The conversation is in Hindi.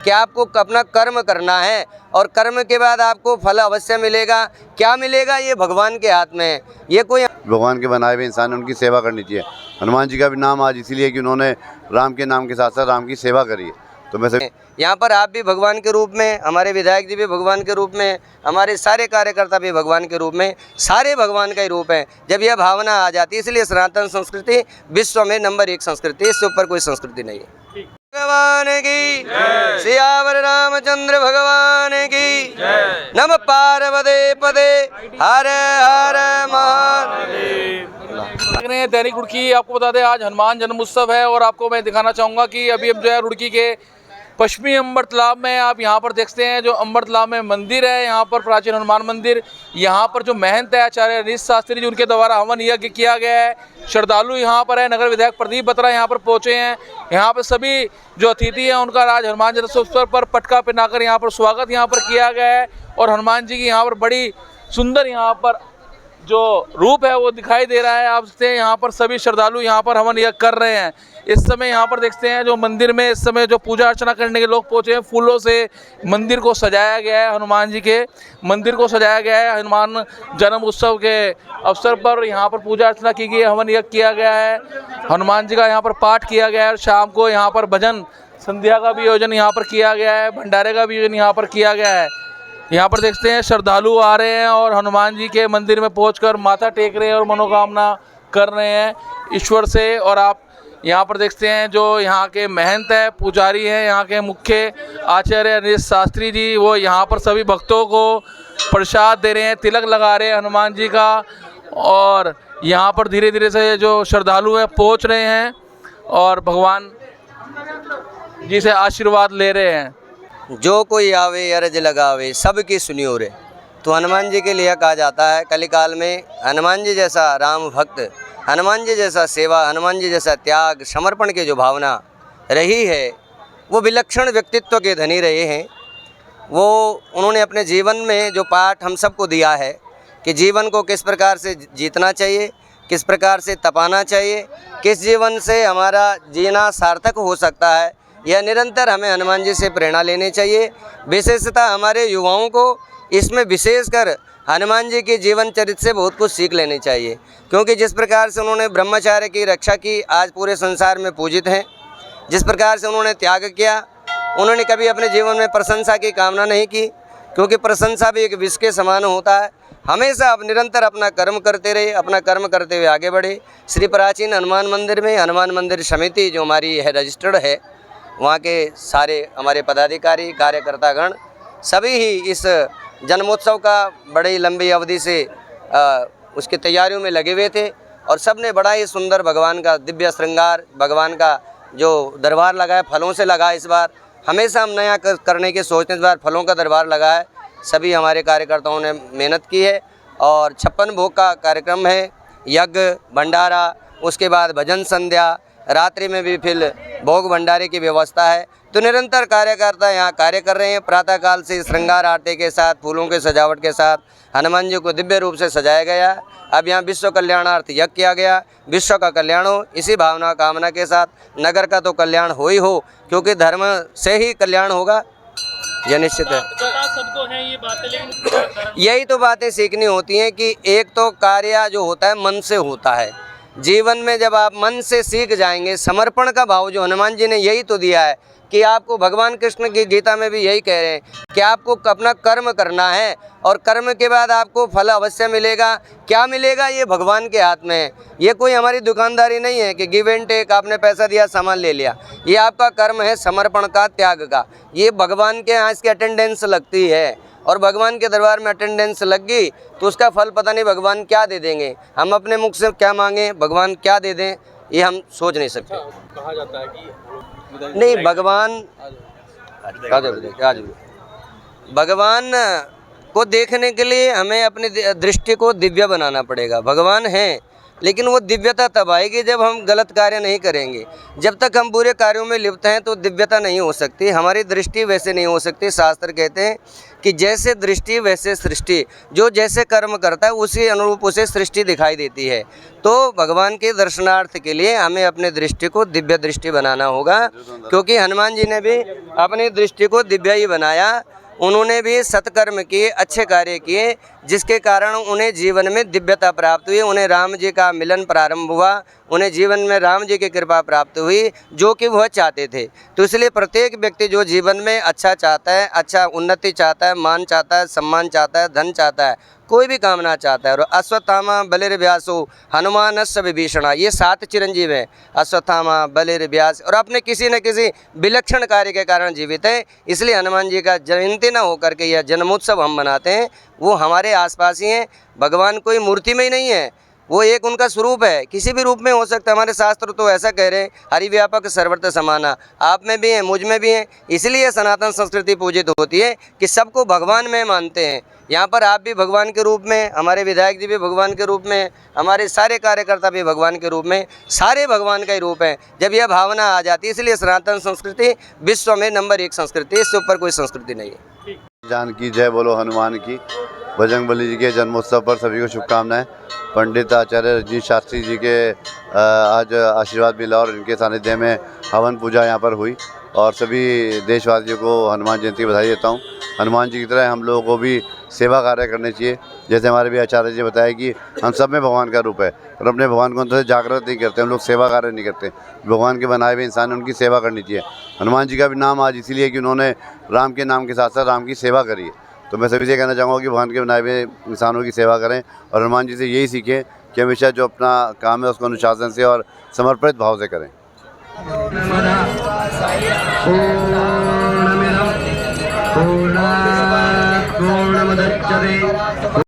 कि आपको अपना कर्म करना है और कर्म के बाद आपको फल अवश्य मिलेगा। क्या मिलेगा ये भगवान के हाथ में है। ये कोई भगवान के बनाए हुए इंसान, उनकी सेवा करनी चाहिए। हनुमान जी का भी नाम आज इसीलिए कि उन्होंने राम के नाम के साथ साथ राम की सेवा करी है। तो मैं यहाँ पर आप भी भगवान के रूप में, हमारे विधायक जी भी भगवान के रूप में, हमारे सारे कार्यकर्ता भी भगवान के रूप में, सारे भगवान का ही रूप है। जब यह भावना आ जाती है, इसलिए सनातन संस्कृति विश्व में नंबर 1 संस्कृति, इससे ऊपर कोई संस्कृति नहीं है। भगवान की सियावर रामचंद्र भगवान की नम पार्वती पदे हर हर महादेव। दैनिक रुड़की आपको बता दें आज हनुमान जन्म उत्सव है और आपको मैं दिखाना चाहूँगा कि अभी हम जो है रुड़की के पश्चिमी अंबर तालाब में आप यहाँ पर देखते हैं जो अंबर तालाब में मंदिर है, यहाँ पर प्राचीन हनुमान मंदिर। यहाँ पर जो महंत है आचार्य ऋषि शास्त्री जी, उनके द्वारा हवन यज्ञ किया गया है। श्रद्धालु यहाँ पर है। नगर विधायक प्रदीप बत्रा यहाँ पर पहुँचे हैं। यहाँ पर सभी जो अतिथि हैं उनका आज हनुमान जन्मोत्सव पर पटका पहनाकर यहाँ पर स्वागत यहाँ पर किया गया है और हनुमान जी की यहाँ पर बड़ी सुंदर यहाँ पर जो रूप है वो दिखाई दे रहा है। आप देखते हैं यहाँ पर सभी श्रद्धालु यहाँ पर हवन यज्ञ कर रहे हैं। इस समय यहाँ पर देखते हैं जो मंदिर में इस समय जो पूजा अर्चना करने के लोग पहुँचे हैं। फूलों से मंदिर को सजाया गया है। हनुमान जी के मंदिर को सजाया गया है। हनुमान जन्म उत्सव के अवसर पर यहाँ पर पूजा अर्चना की गई है, हवन यज्ञ किया गया है, हनुमान जी का यहाँ पर पाठ किया गया है और शाम को यहाँ पर भजन संध्या का भी आयोजन यहाँ पर किया गया है, भंडारे का भी आयोजन यहाँ पर किया गया है। यहाँ पर देखते हैं श्रद्धालु आ रहे हैं और हनुमान जी के मंदिर में पहुंचकर माथा टेक रहे हैं और मनोकामना कर रहे हैं ईश्वर से। और आप यहाँ पर देखते हैं जो यहाँ के महंत है, पुजारी हैं, यहाँ के मुख्य आचार्य ऋषि शास्त्री जी, वो यहाँ पर सभी भक्तों को प्रसाद दे रहे हैं, तिलक लगा रहे हैं हनुमान जी का। और यहाँ पर धीरे धीरे से जो श्रद्धालु हैं पहुँच रहे हैं और भगवान जी से आशीर्वाद ले रहे हैं। जो कोई आवे अर्ज लगावे सबकी सुनियो रे। तो हनुमान जी के लिए कहा जाता है कलिकाल में हनुमान जी जैसा राम भक्त, हनुमान जी जैसा सेवा, हनुमान जी जैसा त्याग समर्पण की जो भावना रही है, वो विलक्षण व्यक्तित्व के धनी रहे हैं। वो उन्होंने अपने जीवन में जो पाठ हम सबको दिया है कि जीवन को किस प्रकार से जीतना चाहिए, किस प्रकार से तपाना चाहिए, किस जीवन से हमारा जीना सार्थक हो सकता है, यह निरंतर हमें हनुमान जी से प्रेरणा लेनी चाहिए। विशेषतः हमारे युवाओं को इसमें विशेषकर हनुमान जी के जीवन चरित्र से बहुत कुछ सीख लेनी चाहिए, क्योंकि जिस प्रकार से उन्होंने ब्रह्मचार्य की रक्षा की, आज पूरे संसार में पूजित हैं। जिस प्रकार से उन्होंने त्याग किया, उन्होंने कभी अपने जीवन में प्रशंसा की कामना नहीं की, क्योंकि प्रशंसा भी एक विष के समान होता है। हमेशा आप निरंतर अपना कर्म करते रहे, अपना कर्म करते हुए आगे बढ़े। श्री प्राचीन हनुमान मंदिर में हनुमान मंदिर समिति जो हमारी है रजिस्टर्ड है, वहाँ के सारे हमारे पदाधिकारी कार्यकर्तागण सभी ही इस जन्मोत्सव का बड़ी लंबी अवधि से उसकी तैयारियों में लगे हुए थे और सब ने बड़ा ही सुंदर भगवान का दिव्य श्रृंगार, भगवान का जो दरबार लगाया, फलों से लगा। इस बार हमेशा हम नया करने की सोचते, इस बार फलों का दरबार लगा है। सभी हमारे कार्यकर्ताओं ने मेहनत की है और 56 भोग का कार्यक्रम है, यज्ञ, भंडारा, उसके बाद भजन संध्या, रात्रि में भी फिर भोग भंडारे की व्यवस्था है। तो निरंतर कार्यकर्ता यहाँ कार्य कर रहे हैं। प्रातःकाल से श्रृंगार आरती के साथ, फूलों के सजावट के साथ हनुमान जी को दिव्य रूप से सजाया गया। अब यहाँ विश्व कल्याणार्थ यज्ञ किया गया। विश्व का कल्याण हो, इसी भावना कामना के साथ नगर का तो कल्याण हो ही हो, क्योंकि धर्म से ही कल्याण होगा, यह निश्चित है। सबको है ये बातें, लेकिन यही तो बातें सीखनी होती हैं कि एक तो कार्य जो होता है मन से होता है। जीवन में जब आप मन से सीख जाएंगे, समर्पण का भाव जो हनुमान जी ने यही तो दिया है कि आपको भगवान कृष्ण की गीता में भी यही कह रहे हैं कि आपको अपना कर्म करना है और कर्म के बाद आपको फल अवश्य मिलेगा। क्या मिलेगा ये भगवान के हाथ में है। ये कोई हमारी दुकानदारी नहीं है कि गिव एंड टेक, आपने पैसा दिया सामान ले लिया। ये आपका कर्म है समर्पण का, त्याग का। ये भगवान के यहाँ इसकी अटेंडेंस लगती है और भगवान के दरबार में अटेंडेंस लग गई तो उसका फल पता नहीं भगवान क्या दे देंगे। हम अपने मुख से क्या मांगें, भगवान क्या दे दें, ये हम सोच नहीं सकते। कहा जाता है कि नहीं, भगवान को देखने के लिए हमें अपनी दृष्टि को दिव्य बनाना पड़ेगा। भगवान हैं, लेकिन वो दिव्यता तब आएगी जब हम गलत कार्य नहीं करेंगे। जब तक हम बुरे कार्यों में लिप्त हैं तो दिव्यता नहीं हो सकती, हमारी दृष्टि वैसे नहीं हो सकती। शास्त्र कहते हैं कि जैसे दृष्टि वैसे सृष्टि, जो जैसे कर्म करता है उसी अनुरूप उसे सृष्टि दिखाई देती है। तो भगवान के दर्शनार्थ के लिए हमें अपने दृष्टि को दिव्य दृष्टि बनाना होगा, क्योंकि हनुमान जी ने भी अपनी दृष्टि को दिव्य ही बनाया। उन्होंने भी सत्कर्म किए, अच्छे कार्य किए, जिसके कारण उन्हें जीवन में दिव्यता प्राप्त हुई, उन्हें राम जी का मिलन प्रारंभ हुआ, उन्हें जीवन में राम जी की कृपा प्राप्त हुई, जो कि वह चाहते थे। तो इसलिए प्रत्येक व्यक्ति जो जीवन में अच्छा चाहता है, अच्छा उन्नति चाहता है, मान चाहता है, सम्मान चाहता है, धन चाहता है, कोई भी कामना चाहता है। और अश्वत्थामा बलिर्व्यासो हनुमानस्य विभीषणा, ये 7 चिरंजीव हैं, अश्वत्थामा बलिर्व्यास, और अपने किसी न किसी विलक्षण कार्य के कारण जीवित है। इसलिए हनुमान जी का जयंती न होकर के यह जन्मोत्सव हम मनाते हैं। वो हमारे आसपास ही हैं, भगवान कोई मूर्ति में ही नहीं है, वो एक उनका स्वरूप है, किसी भी रूप में हो सकता है। हमारे शास्त्र तो ऐसा कह रहे हैं, हरिव्यापक सर्वत्र समाना, आप में भी हैं, मुझ में भी हैं। इसलिए सनातन संस्कृति पूजित होती है कि सबको भगवान में मानते हैं। यहाँ पर आप भी भगवान के रूप में, हमारे विधायक जी भी भगवान के रूप में, हमारे सारे कार्यकर्ता भी भगवान के रूप में, सारे भगवान का ही रूप है। जब यह भावना आ जाती है, इसलिए सनातन संस्कृति विश्व में नंबर 1 संस्कृति है, इससे ऊपर कोई संस्कृति नहीं है। जानकी जय बोलो हनुमान की। बजरंगबली जी के जन्मोत्सव पर सभी को शुभकामनाएं। पंडित आचार्य रजनीश शास्त्री जी के आज आशीर्वाद मिला और इनके सानिध्य में हवन पूजा यहाँ पर हुई, और सभी देशवासियों को हनुमान जयंती की बधाई देता हूँ। हनुमान जी की तरह हम लोगों को भी सेवा कार्य करने चाहिए। जैसे हमारे भी आचार्य जी बताया कि हम सब में भगवान का रूप है, पर अपने भगवान को अंदर से जागृत नहीं करते, हम लोग सेवा कार्य नहीं करते। भगवान के बनाए हुए इंसान, उनकी सेवा करनी चाहिए। हनुमान जी का भी नाम आज इसीलिए कि उन्होंने राम के नाम के साथ साथ राम की सेवा करी है। तो मैं सभी से कहना चाहूँगा कि भगवान के बनाए हुए इंसानों की सेवा करें, और हनुमान जी से यही सीखें कि हमेशा जो अपना काम है उसको अनुशासन से और समर्पित भाव से करें।